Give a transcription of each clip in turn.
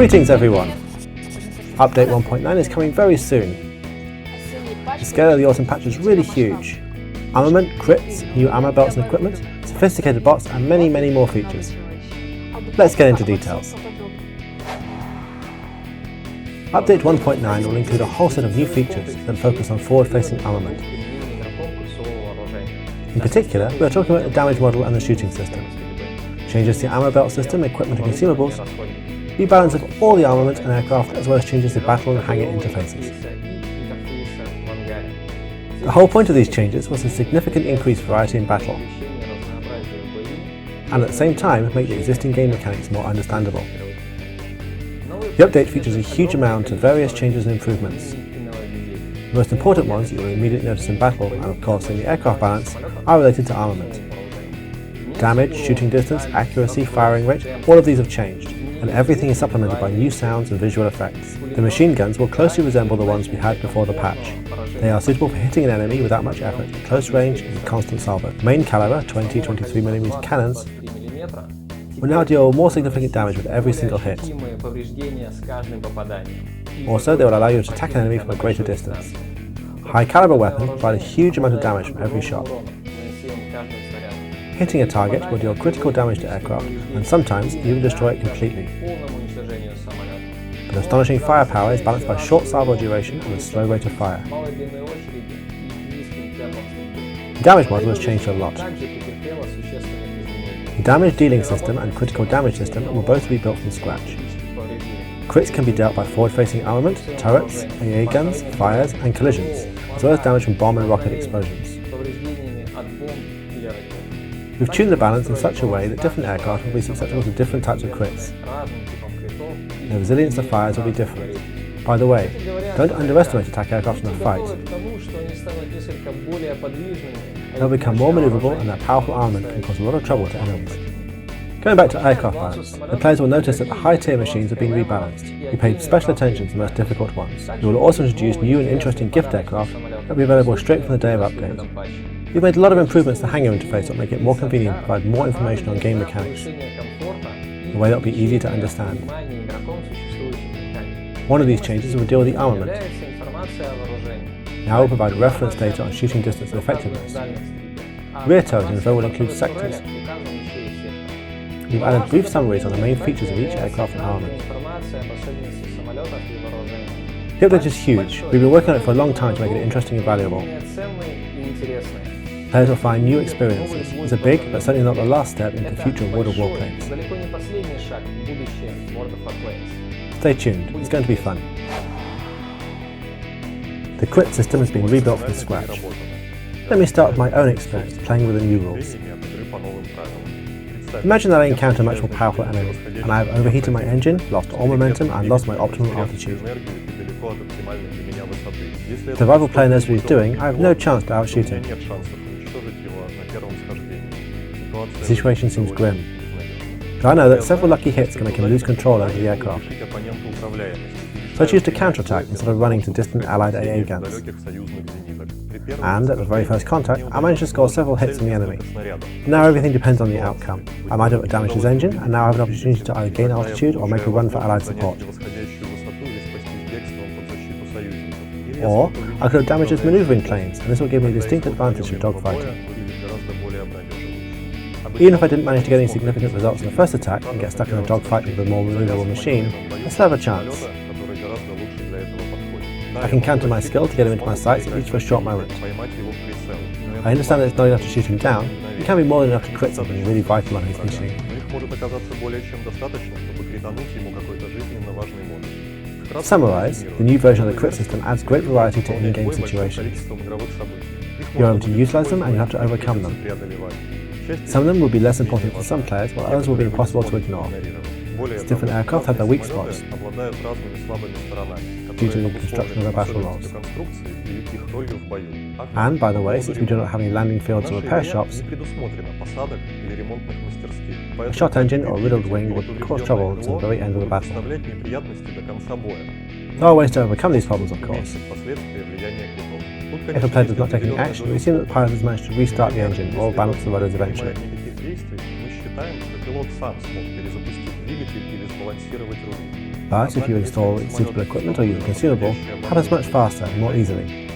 Greetings everyone! Update 1.9 is coming very soon. The scale of the autumn patch is really huge. Armament, crits, new ammo belts and equipment, sophisticated bots and many more features. Let's get into details. Update 1.9 will include a whole set of new features that focus on forward-facing armament. In particular, we are talking about the damage model and the shooting system. Changes to the ammo belt system, equipment and consumables, rebalance of all the armament and aircraft, as well as changes to battle and hangar interfaces. The whole point of these changes was to significantly increase variety in battle, and at the same time make the existing game mechanics more understandable. The update features a huge amount of various changes and improvements. The most important ones that you will immediately notice in battle, and of course in the aircraft balance, are related to armament. Damage, shooting distance, accuracy, firing rate, all of these have changed, and everything is supplemented by new sounds and visual effects. The machine guns will closely resemble the ones we had before the patch. They are suitable for hitting an enemy without much effort, close range and constant salvo. Main caliber 20-23mm cannons will now deal more significant damage with every single hit. Also, they will allow you to attack an enemy from a greater distance. High caliber weapons provide a huge amount of damage from every shot. Hitting a target will deal critical damage to aircraft, and sometimes even destroy it completely. But astonishing firepower is balanced by short salvo duration and a slow rate of fire. The damage model has changed a lot. The damage dealing system and critical damage system will both be built from scratch. Crits can be dealt by forward-facing armament, turrets, AA guns, fires and collisions, as well as damage from bomb and rocket explosions. We've tuned the balance in such a way that different aircraft will be susceptible to different types of crits. The resilience to fires will be different. By the way, don't underestimate attack aircraft in a fight. They'll become more manoeuvrable and their powerful armament can cause a lot of trouble to enemies. Going back to aircraft balance, the players will notice that the high-tier machines have been rebalanced. We paid special attention to the most difficult ones. We will also introduce new and interesting gift aircraft that will be available straight from the day of update. We've made a lot of improvements to the hangar interface that will make it more convenient and provide more information on game mechanics, in a way that will be easy to understand. One of these changes will deal with the armament. Now we'll provide reference data on shooting distance and effectiveness. Rear turret info will include sectors. We've added brief summaries on the main features of each aircraft and armament. The update is huge. We've been working on it for a long time to make it interesting and valuable. Players will find new experiences. It's a big, but certainly not the last step into the future world of Warplanes. Stay tuned, it's going to be fun. The crit system has been rebuilt from scratch. Let me start with my own experience playing with the new rules. Imagine that I encounter a much more powerful enemy, and I have overheated my engine, lost all momentum, and lost my optimal altitude. If the rival player knows what he's doing, I have no chance to outshoot him. The situation seems grim, but I know that several lucky hits can make him lose control over the aircraft. So I choose to counterattack instead of running to distant allied AA guns. And at the very first contact, I managed to score several hits on the enemy. Now everything depends on the outcome. I might have damaged his engine, and now I have an opportunity to either gain altitude or make a run for allied support. Or I could have damaged his manoeuvring planes, and this will give me a distinct advantage for dogfighting. Even if I didn't manage to get any significant results in the first attack and get stuck in a dogfight with a more manoeuvrable machine, I still have a chance. I can counter my skill to get him into my sights at least for a short moment. I understand that it's not enough to shoot him down, it can be more than enough to crit something really vital on his machine. To summarise, the new version of the crit system adds great variety to in-game situations. You're able to utilise them and you have to overcome them. Some of them will be less important for some players, while others will be impossible to ignore. As different aircraft have their weak spots due to the construction of their battle rolls. And, by the way, since we do not have any landing fields or repair shops, a shot engine or riddled wing would cause trouble to the very end of the battle. There are ways to overcome these problems, of course. If a player does not take any action, we assume that the pilot has managed to restart the engine or balance the rudders eventually. But if you install suitable equipment or use a consumable, it happens much faster and more easily.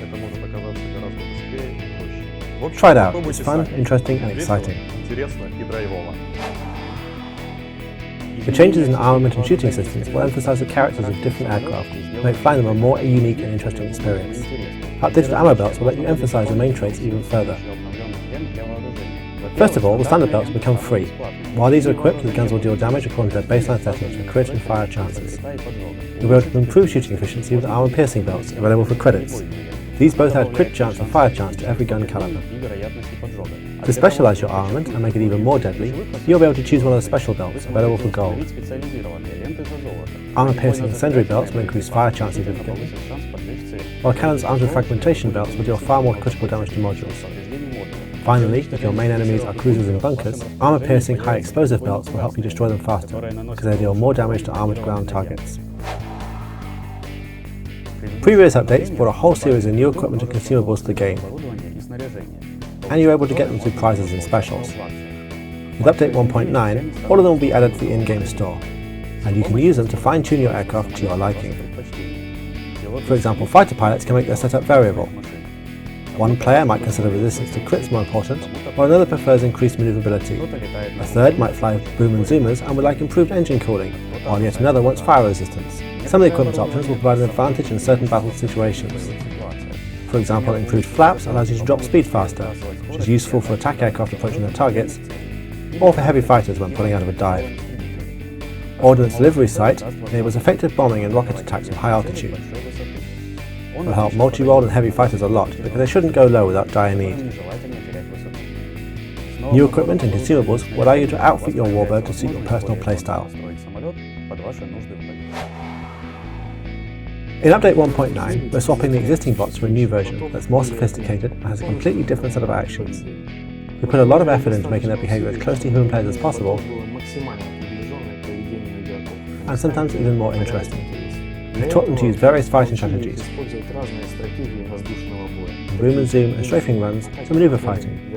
Try it out, it's fun, interesting and exciting. The changes in armament and shooting systems will emphasize the characters of different aircraft and make flying them a more unique and interesting experience. Updated ammo belts will let you emphasize the main traits even further. First of all, the standard belts will become free. While these are equipped, the guns will deal damage according to their baseline settings for crit and fire chances. You'll be able to improve shooting efficiency with the armor piercing belts available for credits. These both add crit chance and fire chance to every gun caliber. To specialise your armament and make it even more deadly, you'll be able to choose one of the special belts available for gold. Armor piercing incendiary belts will increase fire chance significantly, while cannons armed with fragmentation belts will deal far more critical damage to modules. Finally, if your main enemies are cruisers and bunkers, armor piercing high explosive belts will help you destroy them faster, because they deal more damage to armoured ground targets. Previous updates brought a whole series of new equipment and consumables to the game, and you were able to get them through prizes and specials. With update 1.9, all of them will be added to the in-game store, and you can use them to fine-tune your aircraft to your liking. For example, fighter pilots can make their setup variable. One player might consider resistance to crits more important, while another prefers increased maneuverability. A third might fly boom and zoomers and would like improved engine cooling, while yet another wants fire resistance. Some of the equipment options will provide an advantage in certain battle situations. For example, improved flaps allows you to drop speed faster, which is useful for attack aircraft approaching their targets, or for heavy fighters when pulling out of a dive. Ordnance Delivery Sight enables effective bombing and rocket attacks from high altitude. It will help multi-role and heavy fighters a lot, because they shouldn't go low without dire need. New equipment and consumables will allow you to outfit your warbird to suit your personal playstyle. In update 1.9, we're swapping the existing bots for a new version that's more sophisticated and has a completely different set of actions. We put a lot of effort into making their behaviour as close to human players as possible, and sometimes even more interesting. We've taught them to use various fighting strategies, boom and zoom and strafing runs to manoeuvre fighting.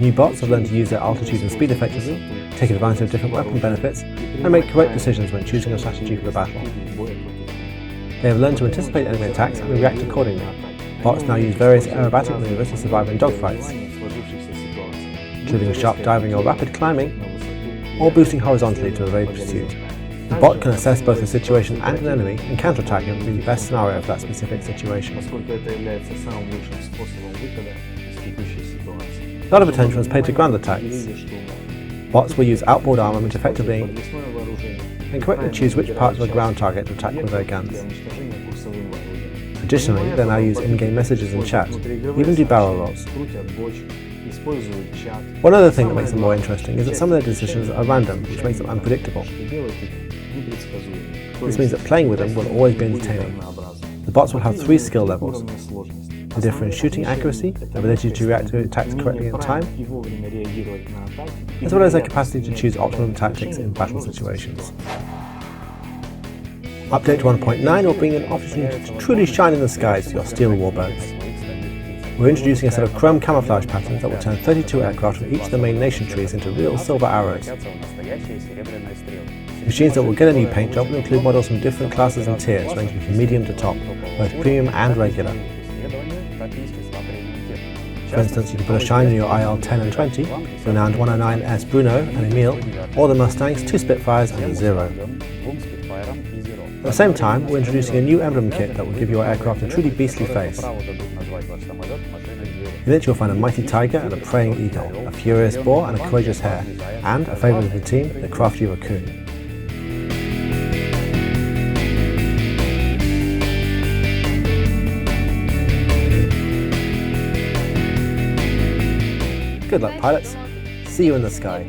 New bots have learned to use their altitude and speed effectively, take advantage of different weapon benefits, and make correct decisions when choosing a strategy for the battle. They have learned to anticipate enemy attacks and react accordingly. Bots now use various aerobatic maneuvers to survive in dogfights, including sharp diving or rapid climbing, or boosting horizontally to evade pursuit. The bot can assess both the situation and an enemy and counterattack it in the best scenario for that specific situation. A lot of attention was paid to ground attacks. Bots will use outboard armament effectively and correctly choose which parts of a ground target to attack with their guns. Additionally, they now use in-game messages and chat, even do barrel rolls. One other thing that makes them more interesting is that some of their decisions are random, which makes them unpredictable. This means that playing with them will always be entertaining. The bots will have 3 skill levels: the different shooting accuracy, ability to react to attacks correctly in time, as well as their capacity to choose optimum tactics in battle situations. Update 1.9 will bring an opportunity to truly shine in the skies for your steel warbirds. We're introducing a set of chrome camouflage patterns that will turn 32 aircraft from each of the main nation trees into real silver arrows. Machines that will get a new paint job will include models from different classes and tiers, ranging from medium to top, both premium and regular. For instance, you can put a shine in your IL-10 and 20, the renowned 109S Bruno and Emile, or the Mustangs, 2 Spitfires and a Zero. At the same time, we're introducing a new emblem kit that will give your aircraft a truly beastly face. In it you'll find a mighty tiger and a praying eagle, a furious boar and a courageous hare, and, a favourite of the team, the crafty raccoon. Good luck, pilots. See you in the sky.